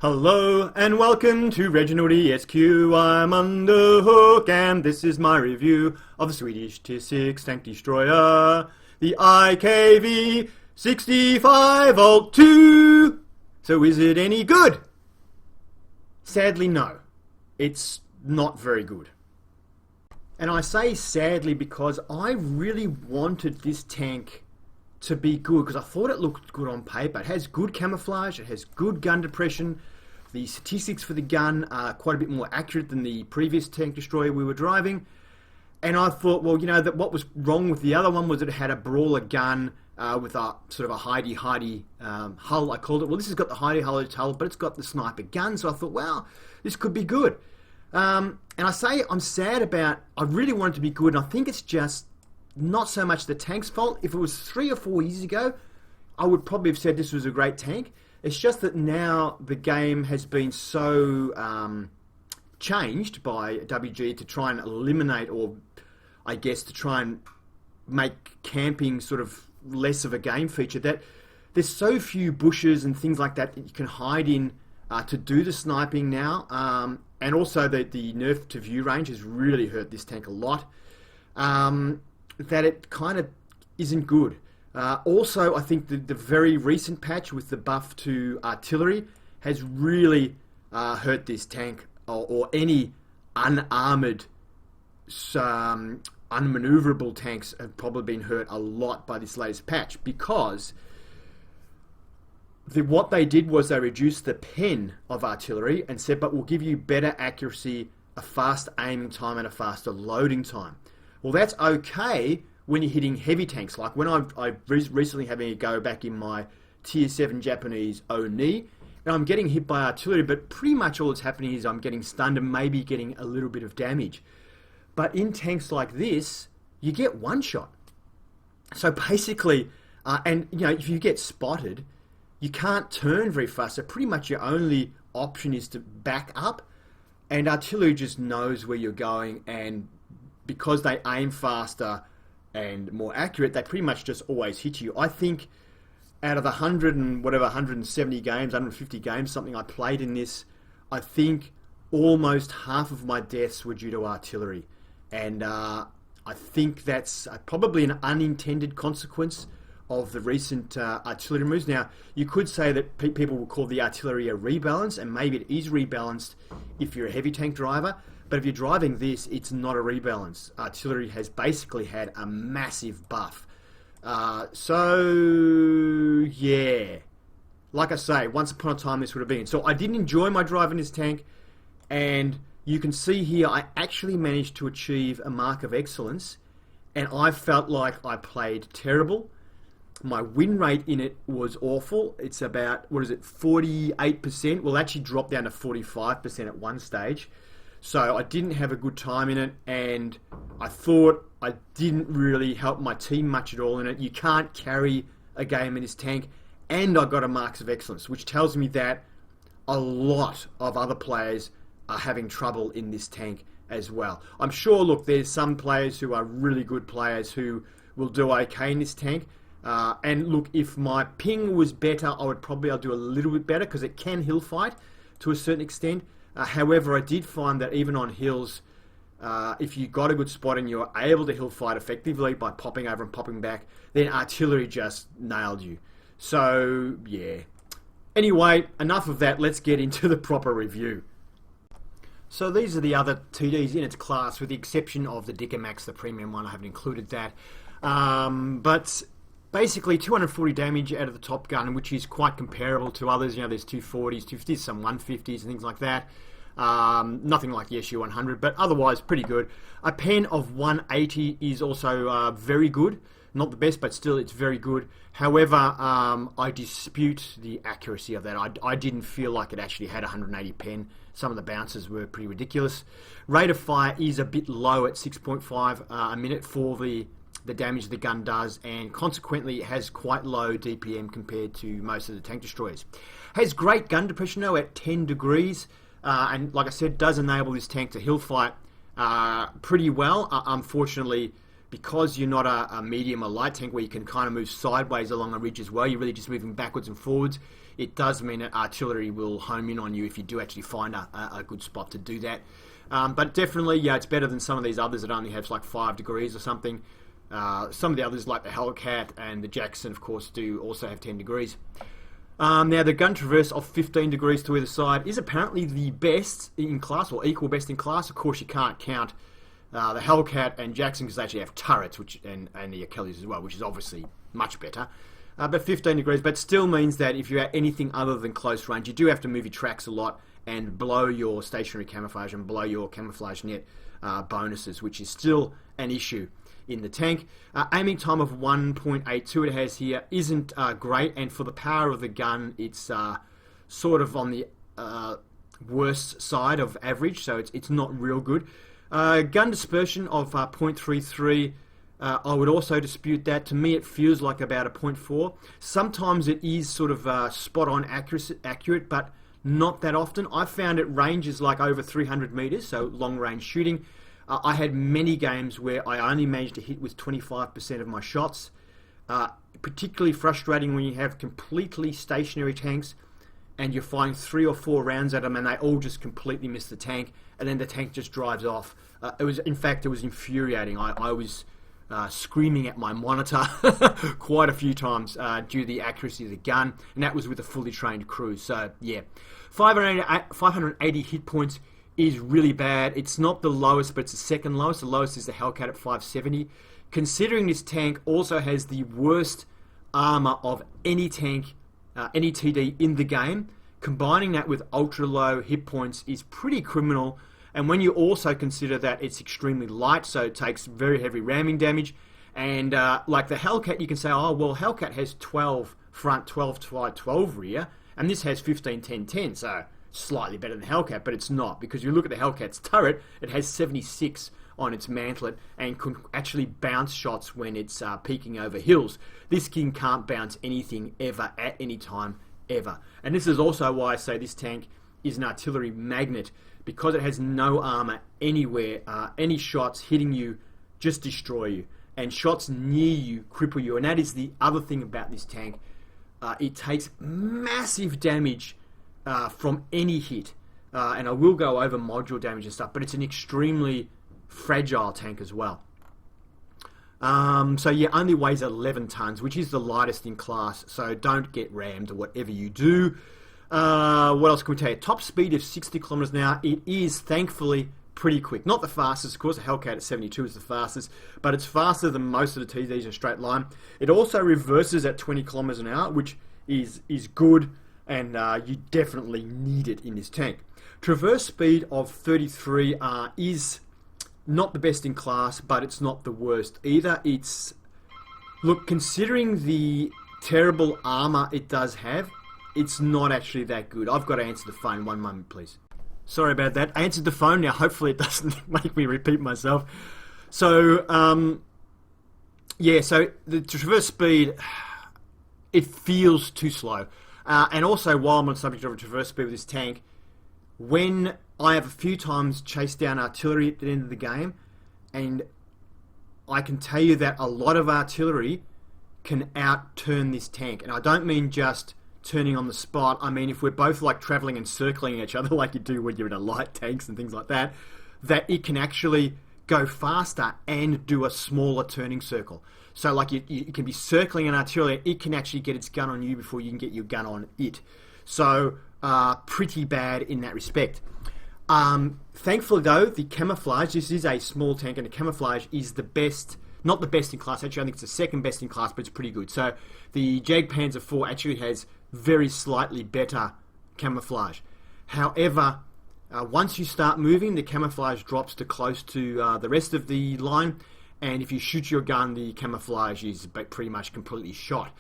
Hello and welcome to Reginaldesq. I'm Underhook and this is my review of the Swedish Tier 6 Tank Destroyer, the IKV 65 Volt 2. So is it any good? Sadly no. It's not very good. And I say sadly because I really wanted this tank to be good because I thought it looked good on paper. It has good camouflage, it has good gun depression. The statistics for the gun are quite a bit more accurate than the previous tank destroyer we were driving. And I thought, well, you know, that what was wrong with the other one was that it had a brawler gun with a sort of a hidey hull, I called it. Well, this has got the hidey hull, but it's got the sniper gun. So I thought, well, this could be good. And I say I'm sad about, I really want it to be good, and I think it's just not so much the tank's fault. If it was 3 or 4 years ago, I would probably have said this was a great tank. It's just that now the game has been so changed by WG to try and eliminate, or I guess to try and make camping sort of less of a game feature, that there's so few bushes and things like that you can hide in to do the sniping now. And also the nerf to view range has really hurt this tank a lot. That it kind of isn't good. Also, I think the very recent patch with the buff to artillery has really hurt this tank, or any unarmoured, unmaneuverable tanks have probably been hurt a lot by this latest patch, because what they did was they reduced the pen of artillery and said, but we'll give you better accuracy, a fast aiming time and a faster loading time. Well, that's okay when you're hitting heavy tanks. Like when I recently having a go back in my Tier 7 Japanese Oni, and I'm getting hit by artillery, but pretty much all that's happening is I'm getting stunned and maybe getting a little bit of damage. But in tanks like this, you get one shot. So basically, and you know, if you get spotted, you can't turn very fast. So pretty much your only option is to back up, and artillery just knows where you're going, and because they aim faster and more accurate, they pretty much just always hit you. I think out of the 170 games, 150 games, something I played in this, I think almost half of my deaths were due to artillery. And I think that's probably an unintended consequence of the recent artillery moves. Now, you could say that people will call the artillery a rebalance, and maybe it is rebalanced if you're a heavy tank driver. But if you're driving this, it's not a rebalance. Artillery has basically had a massive buff. So, yeah. Like I say, once upon a time this would have been. So I didn't enjoy my driving this tank. And you can see here, I actually managed to achieve a mark of excellence. And I felt like I played terrible. My win rate in it was awful. It's about, 48%? Well, it actually dropped down to 45% at one stage. So I didn't have a good time in it, and I thought I didn't really help my team much at all in it. You can't carry a game in this tank, and I got a marks of excellence, which tells me that a lot of other players are having trouble in this tank as well. I'm sure, look, there's some players who are really good players who will do okay in this tank. And look, if my ping was better, I'll do a little bit better, because it can hill fight to a certain extent. However, I did find that even on hills, if you got a good spot and you were able to hill fight effectively by popping over and popping back, then artillery just nailed you. So, yeah. Anyway, enough of that. Let's get into the proper review. So these are the other TDs in its class, with the exception of the Dickermax, the premium one. I haven't included that. But basically 240 damage out of the Top Gun, which is quite comparable to others. You know, there's 240s, 250s, some 150s and things like that. Nothing like the SU-100, but otherwise pretty good. A pen of 180 is also very good. Not the best, but still it's very good. However, I dispute the accuracy of that. I didn't feel like it actually had 180 pen. Some of the bounces were pretty ridiculous. Rate of fire is a bit low at 6.5 a minute for the damage the gun does, and consequently it has quite low DPM compared to most of the tank destroyers. Has great gun depression though at 10 degrees, and like I said, does enable this tank to hill fight pretty well. Unfortunately, because you're not a medium or light tank where you can kind of move sideways along a ridge as well, you're really just moving backwards and forwards, it does mean that artillery will home in on you if you do actually find a good spot to do that. But definitely, yeah, it's better than some of these others that only have like 5 degrees or something. Some of the others, like the Hellcat and the Jackson, of course, do also have 10 degrees. Now, the gun traverse of 15 degrees to either side is apparently the best in class, or equal best in class. Of course, you can't count the Hellcat and Jackson because they actually have turrets, and the Achilles as well, which is obviously much better. But 15 degrees, but still means that if you're at anything other than close range, you do have to move your tracks a lot and blow your stationary camouflage and blow your camouflage net bonuses, which is still an issue in the tank. Aiming time of 1.82 it has here isn't great, and for the power of the gun, it's sort of on the worst side of average, so it's not real good. Gun dispersion of 0.33, I would also dispute that. To me, it feels like about a 0.4. Sometimes it is sort of spot-on accurate, but not that often. I found it ranges like over 300 meters, so long-range shooting. I had many games where I only managed to hit with 25% of my shots. Particularly frustrating when you have completely stationary tanks and you're firing 3 or 4 rounds at them and they all just completely miss the tank, and then the tank just drives off. In fact, it was infuriating. I was screaming at my monitor quite a few times due to the accuracy of the gun, and that was with a fully trained crew. So yeah, 580 hit points is really bad. It's not the lowest, but it's the second lowest. The lowest is the Hellcat at 570. Considering this tank also has the worst armor of any tank, any TD in the game, combining that with ultra low hit points is pretty criminal. And when you also consider that it's extremely light, so it takes very heavy ramming damage, and like the Hellcat, you can say, oh well, Hellcat has 12 front, 12 side, 12 rear, and this has 15, 10, 10, so slightly better than Hellcat, but it's not, because you look at the Hellcat's turret, it has 76 on its mantlet and can actually bounce shots when it's peeking over hills. This thing can't bounce anything ever at any time ever. And this is also why I say this tank is an artillery magnet, because it has no armor anywhere. Any shots hitting you just destroy you, and shots near you cripple you. And that is the other thing about this tank. It takes massive damage from any hit, and I will go over module damage and stuff, but it's an extremely fragile tank as well. So yeah, only weighs 11 tons, which is the lightest in class, so don't get rammed or whatever you do. What else can we tell you? Top speed of 60 kilometers an hour. It is thankfully pretty quick. Not the fastest, of course. The Hellcat at 72 is the fastest, but it's faster than most of the TDs in a straight line. It also reverses at 20 kilometers an hour, which is good, and you definitely need it in this tank. Traverse speed of 33 is not the best in class, but it's not the worst either. Look, considering the terrible armor it does have, it's not actually that good. I've got to answer the phone. One moment, please. Sorry about that. I answered the phone now. Hopefully it doesn't make me repeat myself. So, yeah, so the traverse speed, it feels too slow. And also, while I'm on the subject of traverse speed with this tank, when I have a few times chased down artillery at the end of the game, and I can tell you that a lot of artillery can outturn this tank. And I don't mean just turning on the spot. I mean, if we're both like traveling and circling each other like you do when you're in a light tanks and things like that, that it can actually go faster and do a smaller turning circle. So like you can be circling an artillery, it can actually get its gun on you before you can get your gun on it. So pretty bad in that respect. Thankfully though, the Camouflage, this is a small tank, and the Camouflage is the best, not the best in class, actually I think it's the second best in class, but it's pretty good. So the Jag Panzer IV actually has very slightly better camouflage. However, once you start moving, the camouflage drops to close to the rest of the line, and if you shoot your gun, the camouflage is pretty much completely shot.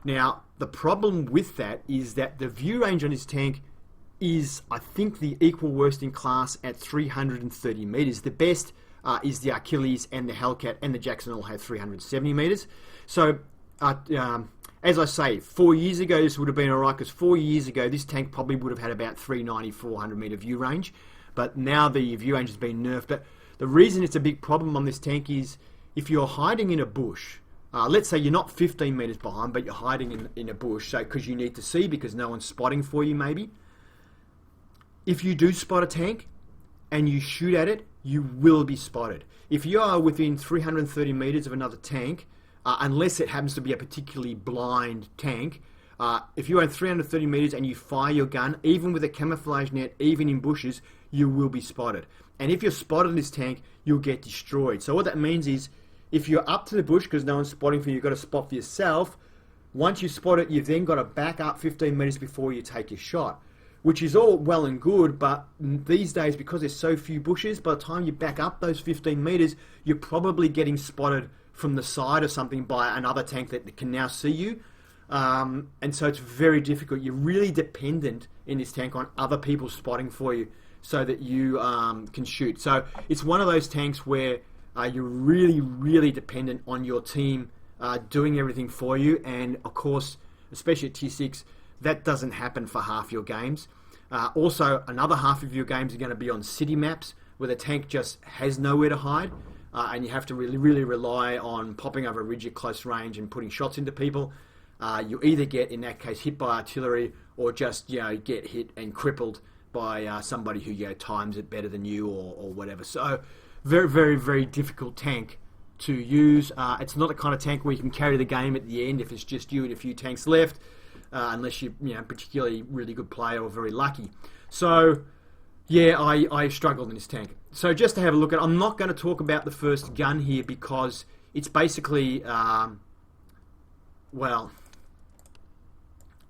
Now, the problem with that is that the view range on this tank is, I think, the equal worst in class at 330 meters. The best is the Achilles and the Hellcat and the Jackson all have 370 meters. So, as I say, 4 years ago this would have been alright, because 4 years ago this tank probably would have had about 390, 400 meter view range, but now the view range has been nerfed. But the reason it's a big problem on this tank is if you're hiding in a bush, let's say you're not 15 meters behind, but you're hiding in a bush, so because you need to see because no one's spotting for you, maybe. If you do spot a tank and you shoot at it, you will be spotted. If you are within 330 meters of another tank, unless it happens to be a particularly blind tank, if you're at 330 meters and you fire your gun, even with a camouflage net, even in bushes, you will be spotted. And if you're spotted in this tank, you'll get destroyed. So what that means is, if you're up to the bush because no one's spotting for you, you've got to spot for yourself. Once you spot it, you've then got to back up 15 meters before you take your shot, which is all well and good, but these days, because there's so few bushes, by the time you back up those 15 meters, you're probably getting spotted from the side or something by another tank that can now see you. And so it's very difficult. You're really dependent in this tank on other people spotting for you so that you can shoot. So it's one of those tanks where you're really, really dependent on your team doing everything for you. And of course, especially at Tier 6, that doesn't happen for half your games. Also, another half of your games are going to be on city maps where the tank just has nowhere to hide. And you have to really, really rely on popping over a ridge at close range and putting shots into people. You either get, in that case, hit by artillery or just, get hit and crippled by somebody who, times it better than you or whatever. So, very, very, very difficult tank to use. It's not the kind of tank where you can carry the game at the end if it's just you and a few tanks left, unless you're, particularly really good player or very lucky. So, yeah, I struggled in this tank. So just to have a look at, I'm not going to talk about the first gun here because it's basically,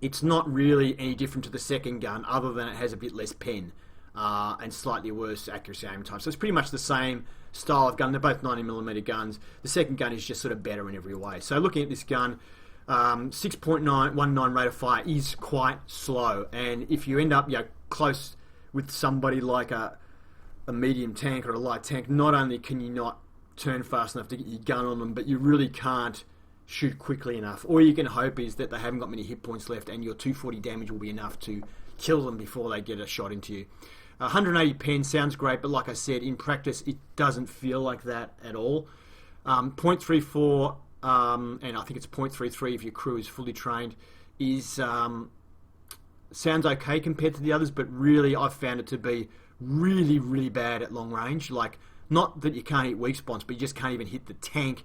it's not really any different to the second gun other than it has a bit less pen and slightly worse accuracy aim time. So it's pretty much the same style of gun. They're both 90mm guns. The second gun is just sort of better in every way. So looking at this gun, 6.19 rate of fire is quite slow. And if you end up close with somebody like a medium tank or a light tank, not only can you not turn fast enough to get your gun on them, but you really can't shoot quickly enough. All you can hope is that they haven't got many hit points left and your 240 damage will be enough to kill them before they get a shot into you. 180 pen sounds great, but like I said, in practice it doesn't feel like that at all. 0.34 and I think it's 0.33 if your crew is fully trained is sounds okay compared to the others, but really I've found it to be really, really bad at long range. Like, not that you can't hit weak spots, but you just can't even hit the tank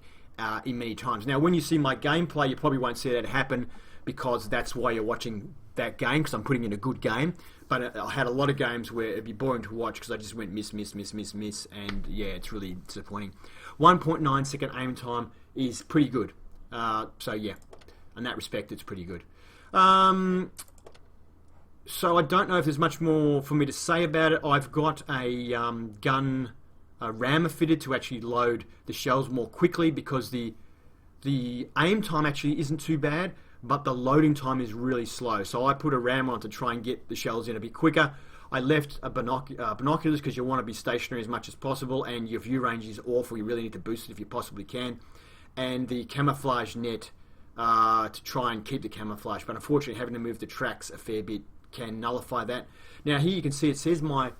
in many times. Now, when you see my gameplay, you probably won't see that happen because that's why you're watching that game, because I'm putting in a good game. But I had a lot of games where it'd be boring to watch because I just went miss, and yeah, it's really disappointing. 1.9 second aim time is pretty good. So yeah, in that respect, it's pretty good. So I don't know if there's much more for me to say about it. I've got a gun rammer fitted to actually load the shells more quickly because the aim time actually isn't too bad, but the loading time is really slow. So I put a rammer on to try and get the shells in a bit quicker. I left a binoculars because you want to be stationary as much as possible, and your view range is awful. You really need to boost it if you possibly can. And the camouflage net to try and keep the camouflage, but unfortunately having to move the tracks a fair bit can nullify that. Now here you can see it says my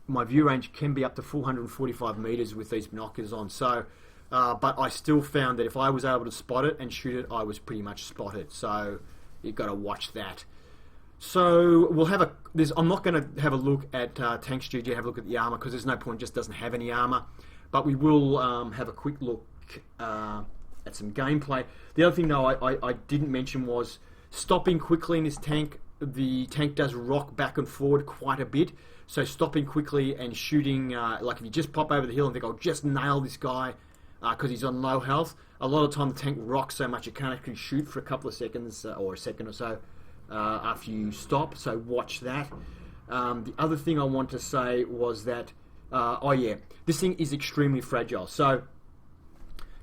view range can be up to 445 meters with these binoculars on. So, but I still found that if I was able to spot it and shoot it, I was pretty much spotted. So you've got to watch that. So we'll have I'm not going to have a look at Tank Studio, have a look at the armor because there's no point. It just doesn't have any armor. But we will have a quick look at some gameplay. The other thing though I didn't mention was stopping quickly in this tank. The tank does rock back and forward quite a bit, so stopping quickly and shooting, like if you just pop over the hill and think, I'll just nail this guy because he's on low health, a lot of the time the tank rocks so much you can't actually shoot for a couple of seconds or a second or so after you stop, so watch that. The other thing I want to say was that, this thing is extremely fragile. So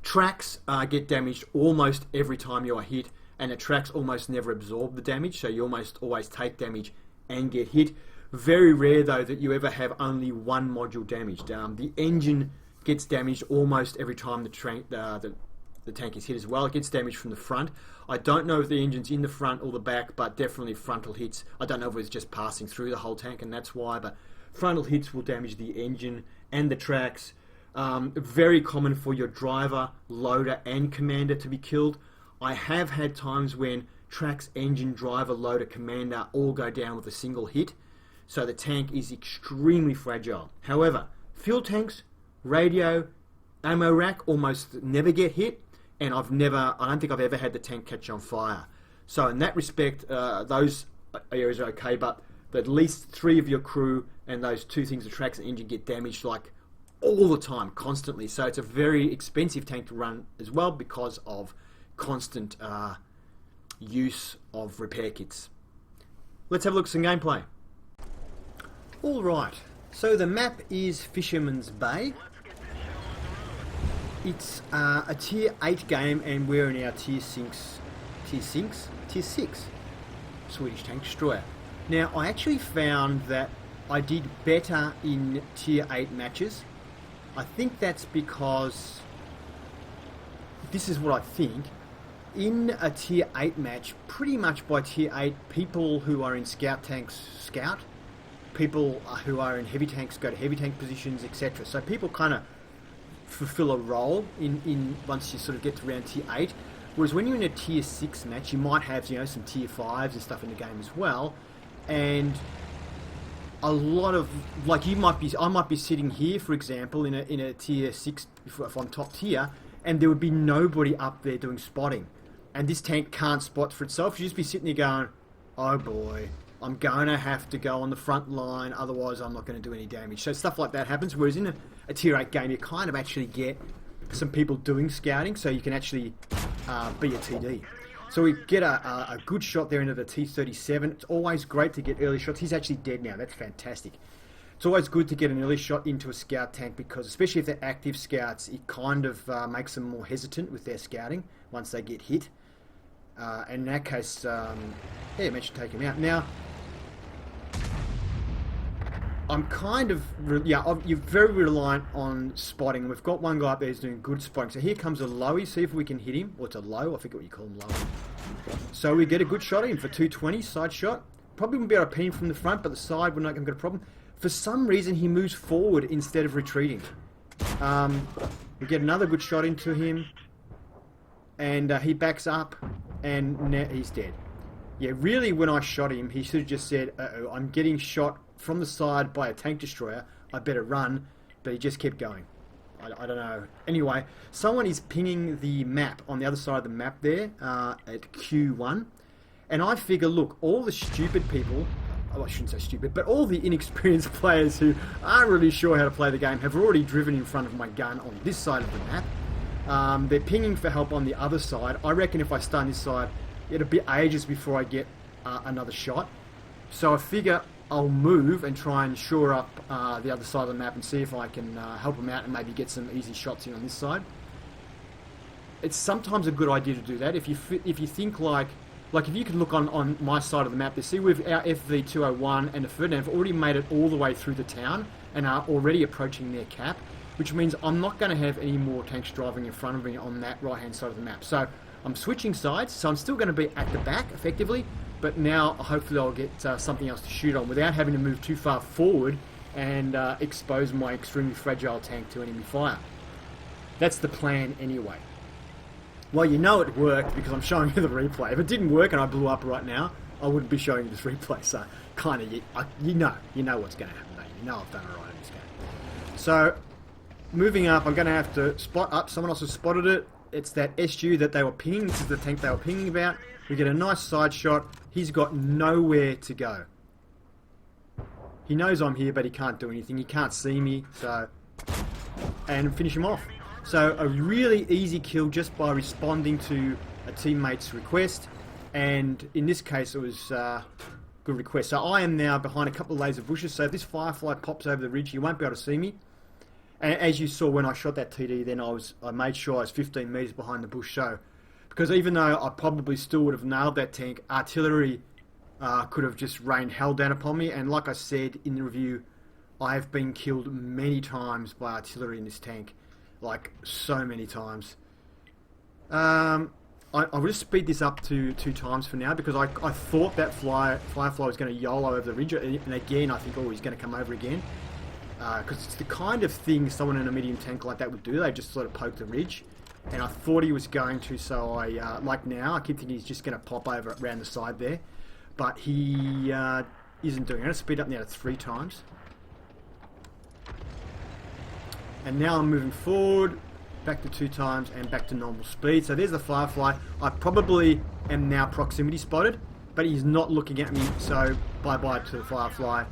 tracks get damaged almost every time you are hit, and the tracks almost never absorb the damage, so you almost always take damage and get hit. Very rare though that you ever have only one module damaged. The engine gets damaged almost every time the tank is hit as well. It gets damaged from the front. I don't know if the engine's in the front or the back, but definitely frontal hits. I don't know if it's just passing through the whole tank and that's why, but frontal hits will damage the engine and the tracks. Very common for your driver, loader, and commander to be killed. I have had times when tracks, engine, driver, loader, commander all go down with a single hit. So the tank is extremely fragile. However, fuel tanks, radio, ammo rack almost never get hit, and I don't think I've ever had the tank catch on fire. So in that respect, those areas are okay, but at least 3 of your crew and those 2 things, the tracks and engine, get damaged like all the time, constantly. So it's a very expensive tank to run as well because of constant use of repair kits. Let's have a look at some gameplay. Alright, so the map is Fisherman's Bay. It's a tier 8 game, and we're in our tier 6 Swedish Tank Destroyer. Now, I actually found that I did better in tier 8 matches. I think that's because, this is what I think, in a tier 8 match, pretty much by tier 8, people who are in scout tanks scout, people who are in heavy tanks go to heavy tank positions, etc. So people kind of fulfill a role in once you sort of get to around tier 8. Whereas when you're in a tier 6 match, you might have, you know, some tier 5s and stuff in the game as well. And a lot of, like, I might be sitting here, for example, in a tier 6, if I'm top tier, and there would be nobody up there doing spotting. And this tank can't spot for itself. You just be sitting there going, oh boy, I'm going to have to go on the front line, otherwise I'm not going to do any damage. So stuff like that happens, whereas in a tier 8 game, you kind of actually get some people doing scouting, so you can actually be a TD. So we get a good shot there into the T-37. It's always great to get early shots. He's actually dead now. That's fantastic. It's always good to get an early shot into a scout tank because, especially if they're active scouts, it kind of makes them more hesitant with their scouting once they get hit. And in that case, yeah, I mentioned take him out. Now, I'm kind of, you're very reliant on spotting. We've got one guy up there who's doing good spotting. So here comes a lowy, see if we can hit him. Or it's a low, I forget what you call them, low. So we get a good shot at him for 220, side shot. Probably wouldn't be able to pin him from the front, but the side, we're not going to get a problem. For some reason, he moves forward instead of retreating. We get another good shot into him. And he backs up, and now he's dead. Yeah, really, when I shot him, he should have just said, uh-oh, I'm getting shot from the side by a tank destroyer, I better run, but he just kept going. I don't know. Anyway, someone is pinging the map on the other side of the map there at Q1, and I figure, look, all the stupid people, oh, I shouldn't say stupid, but all the inexperienced players who aren't really sure how to play the game have already driven in front of my gun on this side of the map. They're pinging for help on the other side. I reckon if I stay on this side, it'll be ages before I get another shot. So I figure I'll move and try and shore up the other side of the map and see if I can help them out and maybe get some easy shots in on this side. It's sometimes a good idea to do that. If you think like if you can look on my side of the map, you see with our FV201 and the Ferdinand have already made it all the way through the town and are already approaching their cap, which means I'm not going to have any more tanks driving in front of me on that right-hand side of the map. So I'm switching sides, so I'm still going to be at the back, effectively, but now hopefully I'll get something else to shoot on without having to move too far forward and expose my extremely fragile tank to enemy fire. That's the plan anyway. Well, you know it worked because I'm showing you the replay. If it didn't work and I blew up right now, I wouldn't be showing you this replay. So, kind of, you know what's going to happen, mate. You know I've done it right in this game. So, moving up, I'm going to have to spot up. Someone else has spotted it. It's that SU that they were pinging. This is the tank they were pinging about. We get a nice side shot. He's got nowhere to go. He knows I'm here, but he can't do anything. He can't see me, so... And finish him off. So, a really easy kill just by responding to a teammate's request. And in this case, it was a good request. So, I am now behind a couple of layers of bushes. So, if this Firefly pops over the ridge, you won't be able to see me. And as you saw when I shot that TD, then I made sure I was 15 metres behind the bush. So, because even though I probably still would have nailed that tank, artillery could have just rained hell down upon me. And like I said in the review, I have been killed many times by artillery in this tank. Like, so many times. I'll just speed this up to 2 times for now, because I thought that Firefly was going to YOLO over the ridge. And again, I think, oh, he's going to come over again. because it's the kind of thing someone in a medium tank like that would do. They just sort of poke the ridge, and I thought he was going to, so I, like now, I keep thinking he's just going to pop over around the side there, but he isn't doing it. I'm going to speed up now to 3 times. And now I'm moving forward, back to 2 times, and back to normal speed. So there's the Firefly. I probably am now proximity spotted, but he's not looking at me, so bye-bye to the Firefly.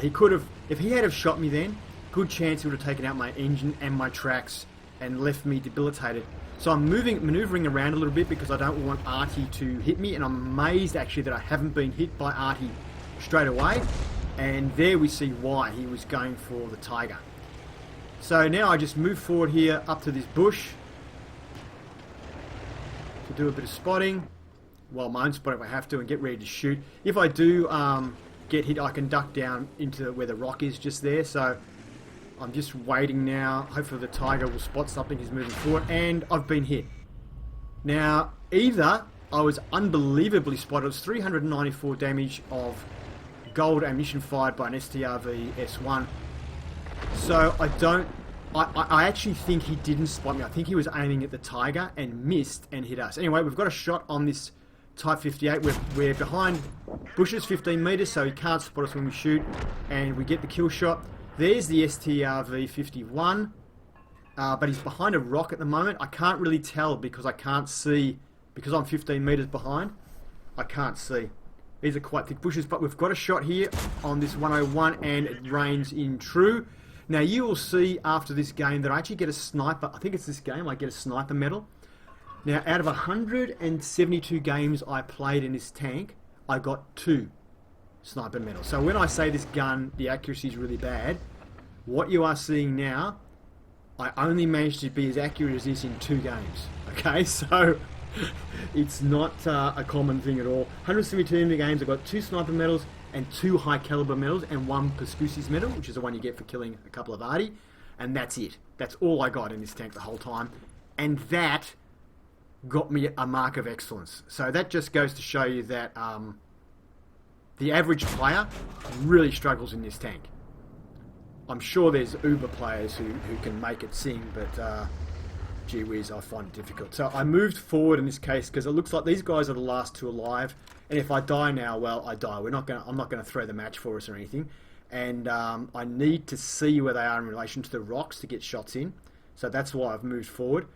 He could have, if he had have shot me then, good chance he would have taken out my engine and my tracks and left me debilitated. So I'm maneuvering around a little bit because I don't want Artie to hit me, and I'm amazed actually that I haven't been hit by Artie straight away. And there we see why he was going for the Tiger. So now I just move forward here up to this bush to do a bit of spotting. Well, my own spotting if I have to, and get ready to shoot. If I do get hit, I can duck down into where the rock is just there. So I'm just waiting now. Hopefully the Tiger will spot something. He's moving forward, and I've been hit. Now, either I was unbelievably spotted. It was 394 damage of gold ammunition fired by an STRV S1. So I actually think he didn't spot me. I think he was aiming at the Tiger and missed and hit us. Anyway, we've got a shot on this Type 58. We're behind bushes 15 meters, so he can't spot us when we shoot, and we get the kill shot. There's the STRV 51, but he's behind a rock at the moment. I can't really tell because I can't see, because I'm 15 meters behind. I can't see. These are quite thick bushes, but we've got a shot here on this 101, and it rains in true. Now you will see after this game that I actually get a sniper. I think it's this game I get a sniper medal. Now, out of 172 games I played in this tank, I got 2 sniper medals. So when I say this gun, the accuracy is really bad, what you are seeing now, I only managed to be as accurate as this in 2 games. Okay, so it's not a common thing at all. 172 games, I got 2 sniper medals and 2 high caliber medals and 1 Pascusi's medal, which is the one you get for killing a couple of Artie. And that's it. That's all I got in this tank the whole time. And that got me a mark of excellence. So that just goes to show you that the average player really struggles in this tank. I'm sure there's uber players who can make it sing, but gee whiz, I find it difficult. So I moved forward in this case because it looks like these guys are the last 2 alive, and if I die now, well, I die. I'm not going to throw the match for us or anything, and I need to see where they are in relation to the rocks to get shots in. So that's why I've moved forward.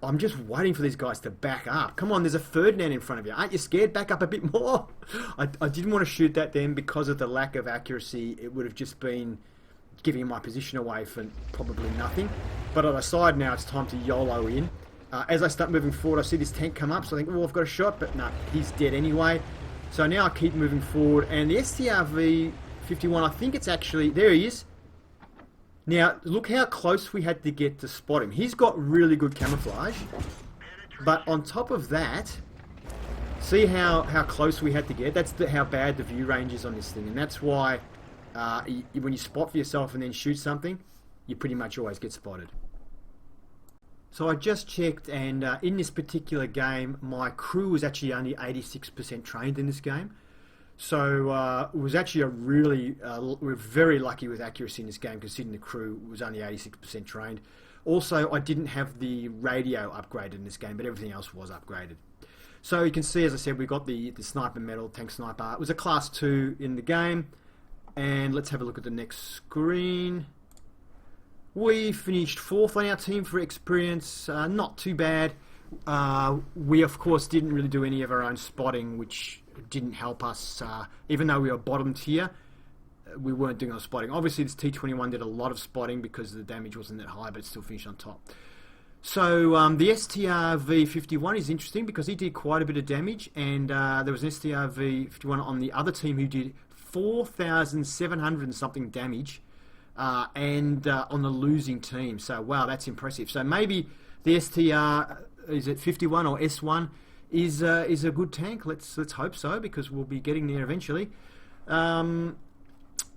I'm just waiting for these guys to back up. Come on, there's a Ferdinand in front of you. Aren't you scared? Back up a bit more. I didn't want to shoot that then because of the lack of accuracy. It would have just been giving my position away for probably nothing. But I decide now it's time to YOLO in. As I start moving forward, I see this tank come up, so I think, oh, I've got a shot, but no, he's dead anyway. So now I keep moving forward, and the STRV 51, I think it's actually, there he is. Now, look how close we had to get to spot him. He's got really good camouflage, but on top of that, see how close we had to get? That's how bad the view range is on this thing, and that's why when you spot for yourself and then shoot something, you pretty much always get spotted. So I just checked, and in this particular game, my crew was actually only 86% trained in this game. So it was actually a really, we're very lucky with accuracy in this game considering the crew was only 86% trained. Also, I didn't have the radio upgraded in this game, but everything else was upgraded. So you can see, as I said, we got the sniper medal, tank sniper. It was a class 2 in the game. And let's have a look at the next screen. We finished 4th on our team for experience, not too bad. We of course didn't really do any of our own spotting, which didn't help us. Even though we were bottom tier, we weren't doing our spotting. Obviously this T21 did a lot of spotting because the damage wasn't that high, but it still finished on top. So the STRV 51 is interesting because he did quite a bit of damage, and there was an STRV 51 on the other team who did 4,700 and something damage, and on the losing team. So wow, that's impressive. So maybe the STR, is it 51 or S1, is a good tank. Let's hope so, because we'll be getting there eventually.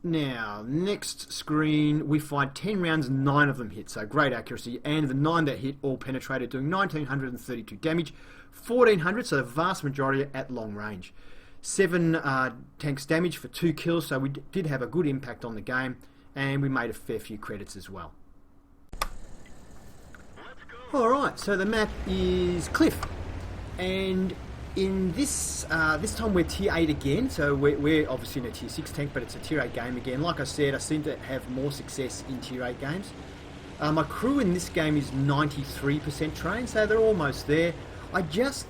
Now, next screen, we fired 10 rounds, 9 of them hit, so great accuracy, and the 9 that hit all penetrated, doing 1,932 damage, 1,400, so the vast majority at long range. 7 tanks damage for 2 kills, so we did have a good impact on the game, and we made a fair few credits as well. Alright, so the map is Cliff, and in this this time we're tier 8 again, so we're obviously in a tier 6 tank, but it's a tier 8 game again. Like I said, I seem to have more success in tier 8 games. My crew in this game is 93% trained, so they're almost there. I just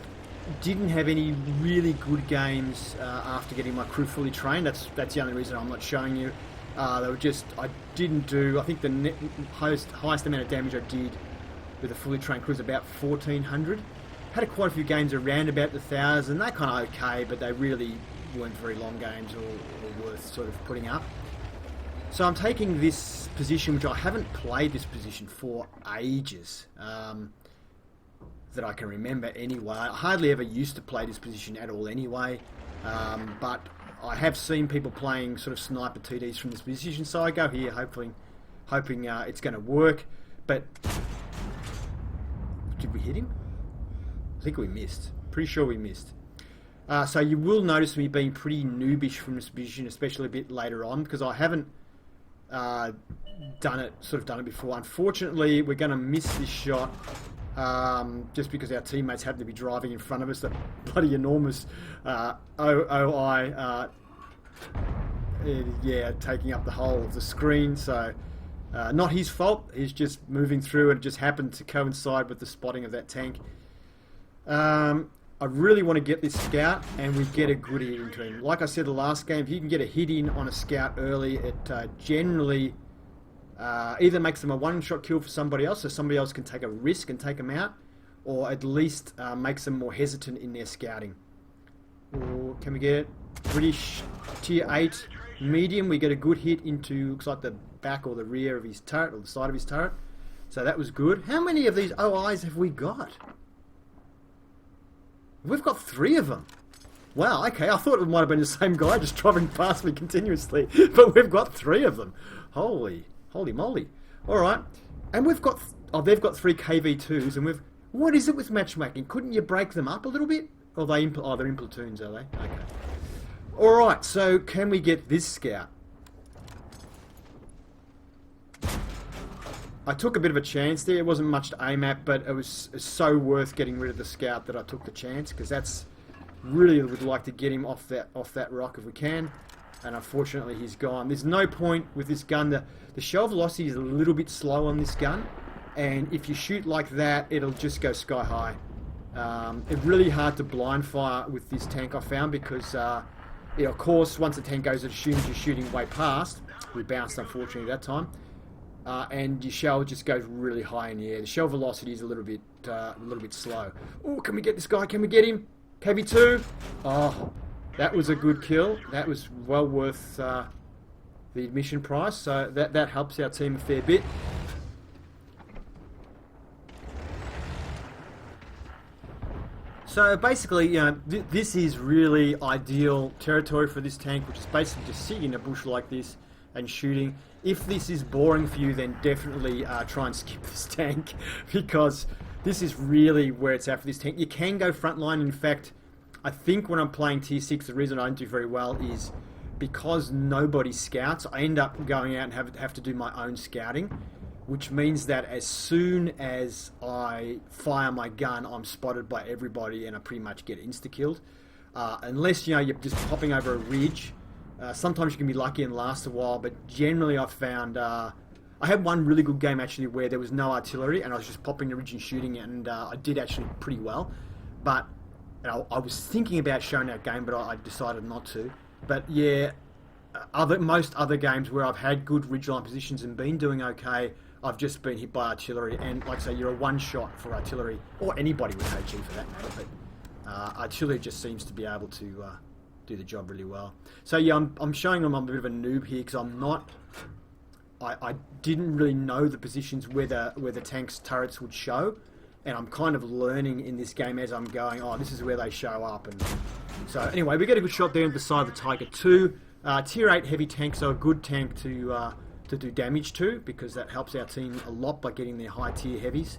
didn't have any really good games after getting my crew fully trained. That's the only reason I'm not showing you. They were just, I didn't do, I think the highest amount of damage I did with a fully trained crew is about 1400. Had quite a few games around about the 1000. They're kind of okay, but they really weren't very long games or worth sort of putting up. So I'm taking this position, which I haven't played this position for ages, that I can remember anyway. I hardly ever used to play this position at all anyway, but I have seen people playing sort of sniper TDs from this position, so I go here hoping it's going to work. But did we hit him? I think we missed. Pretty sure we missed. So you will notice me being pretty noobish from this position, especially a bit later on, because I haven't done it before. Unfortunately, we're going to miss this shot just because our teammates happen to be driving in front of us. That bloody enormous OI, taking up the whole of the screen. So not his fault. He's just moving through, and it just happened to coincide with the spotting of that tank. I really want to get this scout, and we get a good hit into him. Like I said the last game, if you can get a hit in on a scout early, it generally either makes them a one-shot kill for somebody else, so somebody else can take a risk and take them out, or at least makes them more hesitant in their scouting. Or can we get British tier 8 medium? We get a good hit into, looks like the back or the rear of his turret, or the side of his turret. So that was good. How many of these OIs have we got? We've got 3 of them. Wow, okay, I thought it might have been the same guy just driving past me continuously, but we've got 3 of them. Holy moly. Alright, and we've got, they've got 3 KV2s, and what is it with matchmaking? Couldn't you break them up a little bit? Or they're in platoons, are they? Okay. Alright, so can we get this scout? I took a bit of a chance there. It wasn't much to aim at, but it was so worth getting rid of the scout that I took the chance, because that's really would like to get him off that rock if we can. And unfortunately, he's gone. There's no point with this gun. The shell velocity is a little bit slow on this gun, and if you shoot like that, it'll just go sky high. It's really hard to blind fire with this tank, I found, because of course, once the tank goes, it assumes you're shooting way past. We bounced, unfortunately, that time. And your shell just goes really high in the air. The shell velocity is a little bit slow. Oh, can we get this guy? Can we get him? KV2. Oh, that was a good kill. That was well worth the admission price. So that helps our team a fair bit. So basically, this is really ideal territory for this tank, which is basically just sitting in a bush like this and shooting. If this is boring for you, then definitely try and skip this tank, because this is really where it's at for this tank. You can go frontline. In fact, I think when I'm playing tier 6, the reason I don't do very well is because nobody scouts. I end up going out and have to do my own scouting, which means that as soon as I fire my gun, I'm spotted by everybody and I pretty much get insta-killed. Unless you're just popping over a ridge. Sometimes you can be lucky and last a while, but generally I've found... I had one really good game actually where there was no artillery and I was just popping the ridge and shooting it, and I did actually pretty well. But I was thinking about showing that game, but I decided not to. But yeah, most other games where I've had good ridgeline positions and been doing okay, I've just been hit by artillery. And like I say, you're a one shot for artillery, or anybody with AG for that matter, but artillery just seems to be able to... do the job really well. So yeah, I'm showing them I'm a bit of a noob here, because I'm not... I didn't really know the positions where the tank's turrets would show, and I'm kind of learning in this game as I'm going, oh, this is where they show up. And so anyway, we get a good shot there beside the Tiger 2. Tier 8 heavy tank, so a good tank to do damage to, because that helps our team a lot by getting their high tier heavies.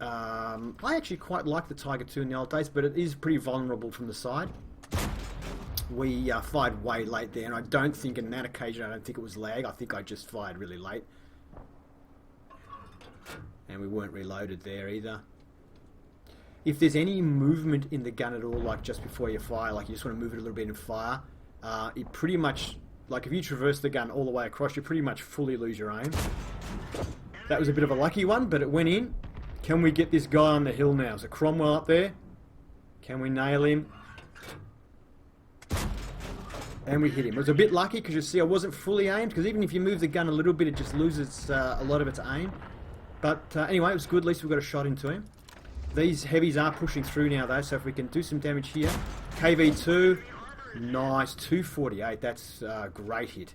I actually quite like the Tiger 2 in the old days, but it is pretty vulnerable from the side. We fired way late there, and I don't think on that occasion, I don't think it was lag. I think I just fired really late. And we weren't reloaded there either. If there's any movement in the gun at all, like just before you fire, like you just want to move it a little bit and fire, it pretty much, like if you traverse the gun all the way across, you pretty much fully lose your aim. That was a bit of a lucky one, but it went in. Can we get this guy on the hill now? Is a Cromwell up there? Can we nail him? And we hit him. It was a bit lucky because you see I wasn't fully aimed, because even if you move the gun a little bit, it just loses a lot of its aim. But anyway, it was good. At least we got a shot into him. These heavies are pushing through now though, so if we can do some damage here. KV2, nice, 248. That's a great hit.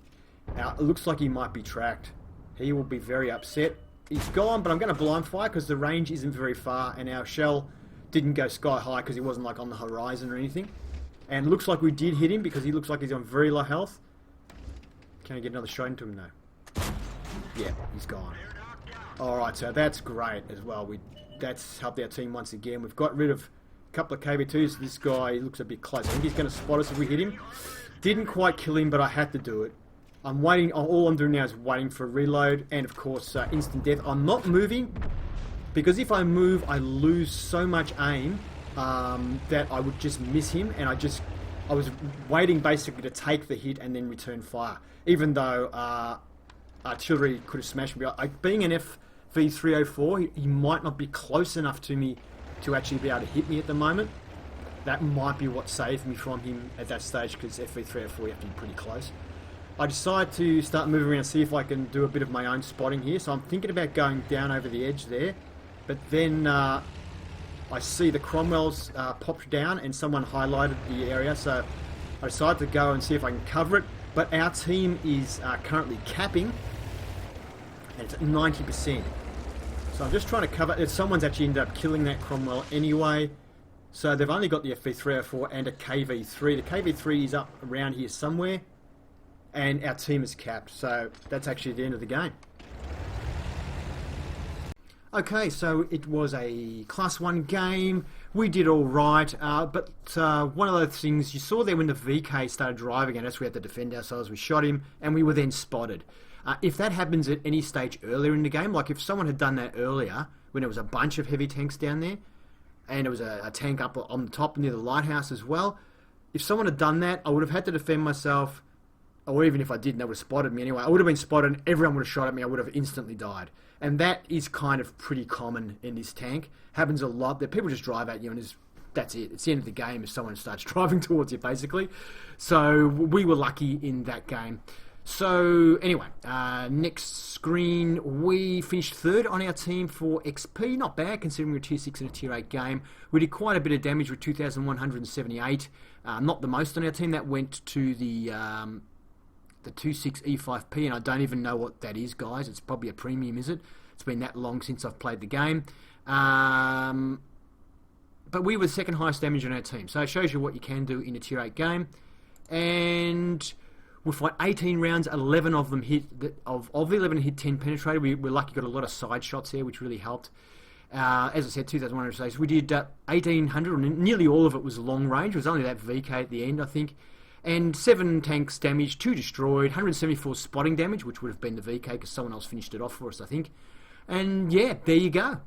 Now, it looks like he might be tracked. He will be very upset. He's gone, but I'm going to blind fire because the range isn't very far, and our shell didn't go sky high because he wasn't like on the horizon or anything. And looks like we did hit him because he looks like he's on very low health. Can I get another shot into him? No. Yeah, he's gone. Alright, so that's great as well. That's helped our team once again. We've got rid of a couple of KV2s. This guy looks a bit close. I think he's going to spot us if we hit him. Didn't quite kill him, but I had to do it. I'm waiting. All I'm doing now is waiting for a reload and, of course, instant death. I'm not moving because if I move, I lose so much aim that I would just miss him. And I was waiting basically to take the hit and then return fire. Even though artillery could have smashed me. Being an FV304, he might not be close enough to me to actually be able to hit me at the moment. That might be what saved me from him at that stage, because FV304 you have to be pretty close. I decided to start moving around, see if I can do a bit of my own spotting here. So I'm thinking about going down over the edge there. But then I see the Cromwells popped down and someone highlighted the area. So I decided to go and see if I can cover it. But our team is currently capping. And it's at 90%. So I'm just trying to cover it. Someone's actually ended up killing that Cromwell anyway. So they've only got the FV304 and a KV3. The KV3 is up around here somewhere. And our team is capped, so that's actually the end of the game. Okay, so it was a Class 1 game. We did all right, but one of those things you saw there when the VK started driving at us, we had to defend ourselves, we shot him, and we were then spotted. If that happens at any stage earlier in the game, like if someone had done that earlier, when there was a bunch of heavy tanks down there, and there was a tank up on the top near the lighthouse as well, if someone had done that, I would have had to defend myself. Or even if I didn't, they would have spotted me anyway. I would have been spotted and everyone would have shot at me. I would have instantly died. And that is kind of pretty common in this tank. Happens a lot. That people just drive at you and that's it. It's the end of the game if someone starts driving towards you, basically. So we were lucky in that game. So anyway, next screen, we finished third on our team for XP. Not bad considering we're a tier 6 and a tier 8 game. We did quite a bit of damage with 2,178. Not the most on our team. That went to the 26E5P, and I don't even know what that is, guys. It's probably a premium, is it? It's been that long since I've played the game. But we were the second highest damage on our team, so it shows you what you can do in a tier 8 game. And we fought 18 rounds, 11 of them hit. Of the 11 hit, 10 penetrated. We're lucky, got a lot of side shots there, which really helped. As I said, 2,100 saves. We did 1,800, and nearly all of it was long range. It was only that VK at the end, I think. And 7 tanks damaged, 2 destroyed, 174 spotting damage, which would have been the VK because someone else finished it off for us, I think. And yeah, there you go.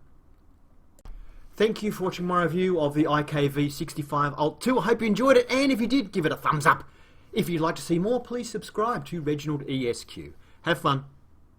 Thank you for watching my review of the IKV65 Alt 2. I hope you enjoyed it, and if you did, give it a thumbs up. If you'd like to see more, please subscribe to Reginaldesq. Have fun.